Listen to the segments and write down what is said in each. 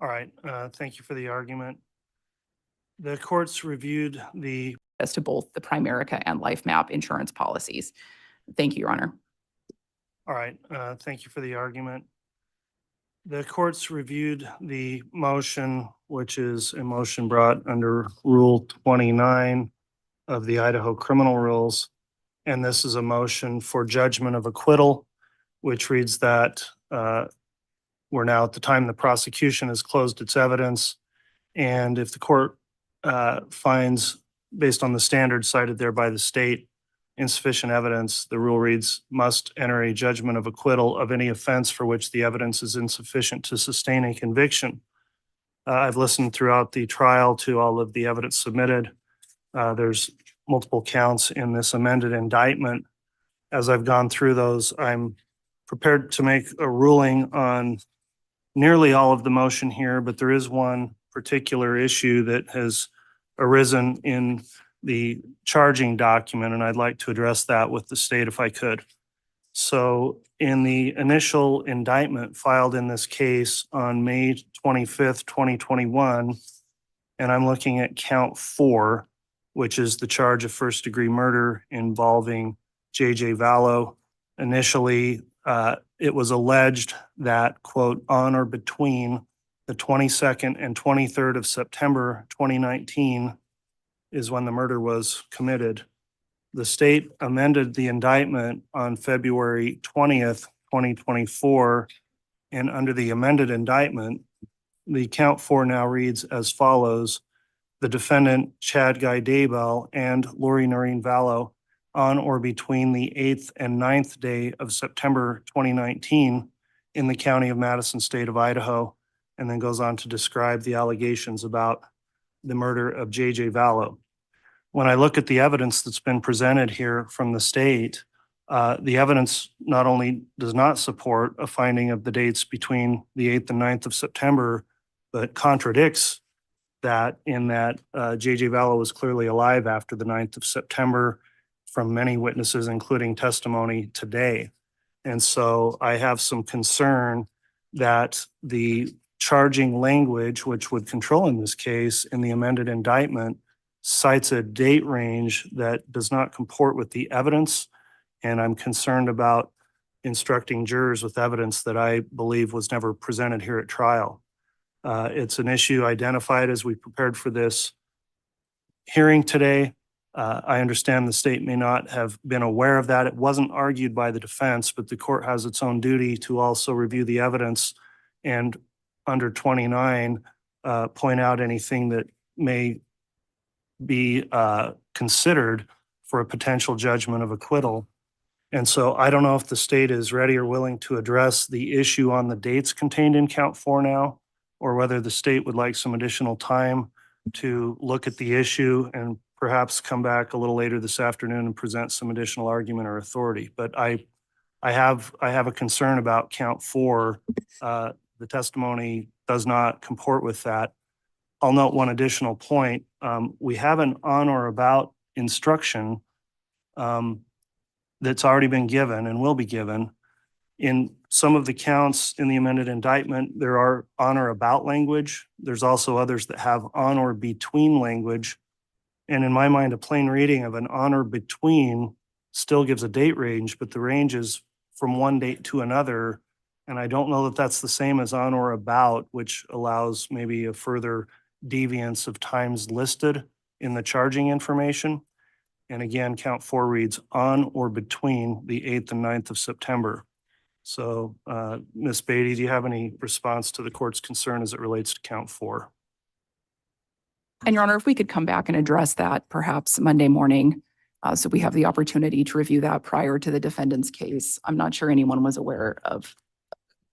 All right, thank you for the argument. The courts reviewed the as to both the Primerica and LifeMap insurance policies. Thank you, Your Honor. All right, thank you for the argument. The courts reviewed the motion, which is a motion brought under Rule 29 of the Idaho Criminal Rules. And this is a motion for judgment of acquittal, which reads that we're now at the time the prosecution has closed its evidence. And if the court finds, based on the standards cited there by the state, insufficient evidence, the rule reads, must enter a judgment of acquittal of any offense for which the evidence is insufficient to sustain a conviction. I've listened throughout the trial to all of the evidence submitted. There's multiple counts in this amended indictment. As I've gone through those, I'm prepared to make a ruling on nearly all of the motion here, but there is one particular issue that has arisen in the charging document, and I'd like to address that with the state if I could. So in the initial indictment filed in this case on May 25th, 2021, and I'm looking at count 4, which is the charge of first-degree murder involving J.J. Vallow. Initially, it was alleged that, quote, on or between the 22nd and 23rd of September 2019 is when the murder was committed. The state amended the indictment on February 20th, 2024, and under the amended indictment, the count 4 now reads as follows: the defendant, Chad Guy Daybell, and Lori Noreen Vallow, on or between the 8th and 9th day of September 2019 in the county of Madison, state of Idaho, and then goes on to describe the allegations about the murder of J.J. Vallow. When I look at the evidence that's been presented here from the state, the evidence not only does not support a finding of the dates between the 8th and 9th of September, but contradicts that in that J.J. Vallow was clearly alive after the 9th of September from many witnesses, including testimony today. And so I have some concern that the charging language, which would control in this case in the amended indictment, cites a date range that does not comport with the evidence. And I'm concerned about instructing jurors with evidence that I believe was never presented here at trial. It's an issue identified as we prepared for this hearing today. I understand the state may not have been aware of that. It wasn't argued by the defense, but the court has its own duty to also review the evidence and under 29, point out anything that may be considered for a potential judgment of acquittal. And so I don't know if the state is ready or willing to address the issue on the dates contained in count 4 now, or whether the state would like some additional time to look at the issue and perhaps come back a little later this afternoon and present some additional argument or authority. But I have a concern about count 4. The testimony does not comport with that. I'll note one additional point. We have an on or about instruction that's already been given and will be given. In some of the counts in the amended indictment, there are on or about language. There's also others that have on or between language. And in my mind, a plain reading of an on or between still gives a date range, but the range is from one date to another. And I don't know that that's the same as on or about, which allows maybe a further deviance of times listed in the charging information. And again, count 4 reads on or between the 8th and 9th of September. So Ms. Beatty, do you have any response to the court's concern as it relates to count 4? And Your Honor, if we could come back and address that perhaps Monday morning, so we have the opportunity to review that prior to the defendant's case. I'm not sure anyone was aware of.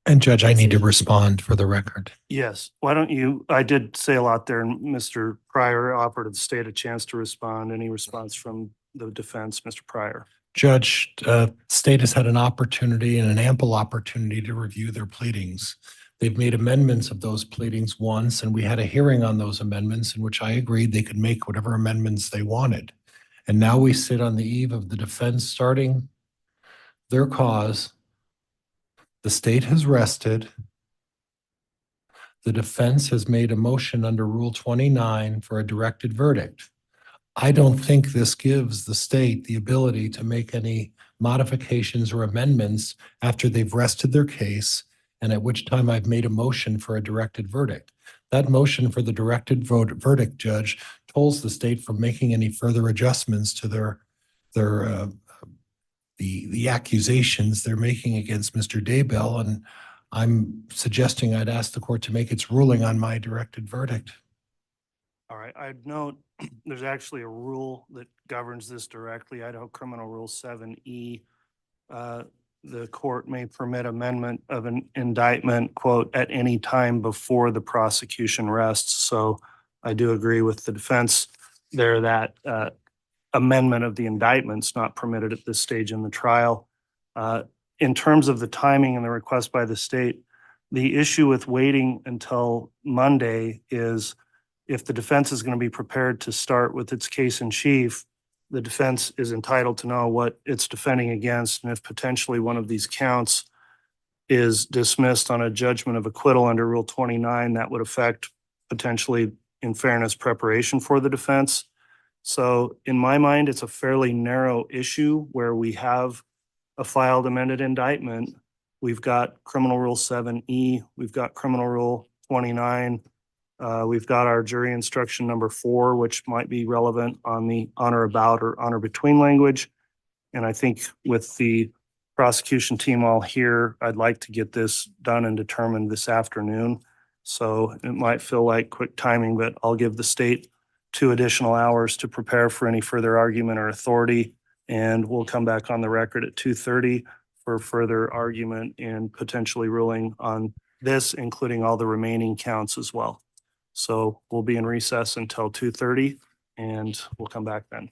And Judge, I need to respond for the record. Yes. Why don't you, I did say a lot there, and Mr. Pryor offered the state a chance to respond. Any response from the defense, Mr. Pryor? Judge, state has had an opportunity and an ample opportunity to review their pleadings. They've made amendments of those pleadings once, and we had a hearing on those amendments in which I agreed they could make whatever amendments they wanted. And now we sit on the eve of the defense starting their cause. The state has rested. The defense has made a motion under Rule 29 for a directed verdict. I don't think this gives the state the ability to make any modifications or amendments after they've rested their case, and at which time I've made a motion for a directed verdict. That motion for the directed verdict, Judge, tolls the state from making any further adjustments to the accusations they're making against Mr. Daybell, and I'm suggesting I'd ask the court to make its ruling on my directed verdict. All right, I'd note there's actually a rule that governs this directly, Idaho Criminal Rule 7E. The court may permit amendment of an indictment, quote, at any time before the prosecution rests. So I do agree with the defense there that amendment of the indictment's not permitted at this stage in the trial. In terms of the timing and the request by the state, the issue with waiting until Monday is if the defense is going to be prepared to start with its case in chief, the defense is entitled to know what it's defending against. And if potentially one of these counts is dismissed on a judgment of acquittal under Rule 29, that would affect potentially, in fairness, preparation for the defense. So in my mind, it's a fairly narrow issue where we have a filed amended indictment. We've got Criminal Rule 7E, we've got Criminal Rule 29, we've got our jury instruction number 4, which might be relevant on the on or about or on or between language. And I think with the prosecution team all here, I'd like to get this done and determined this afternoon. So it might feel like quick timing, but I'll give the state 2 additional hours to prepare for any further argument or authority. And we'll come back on the record at 2:30 for further argument and potentially ruling on this, including all the remaining counts as well. So we'll be in recess until 2:30 and we'll come back then.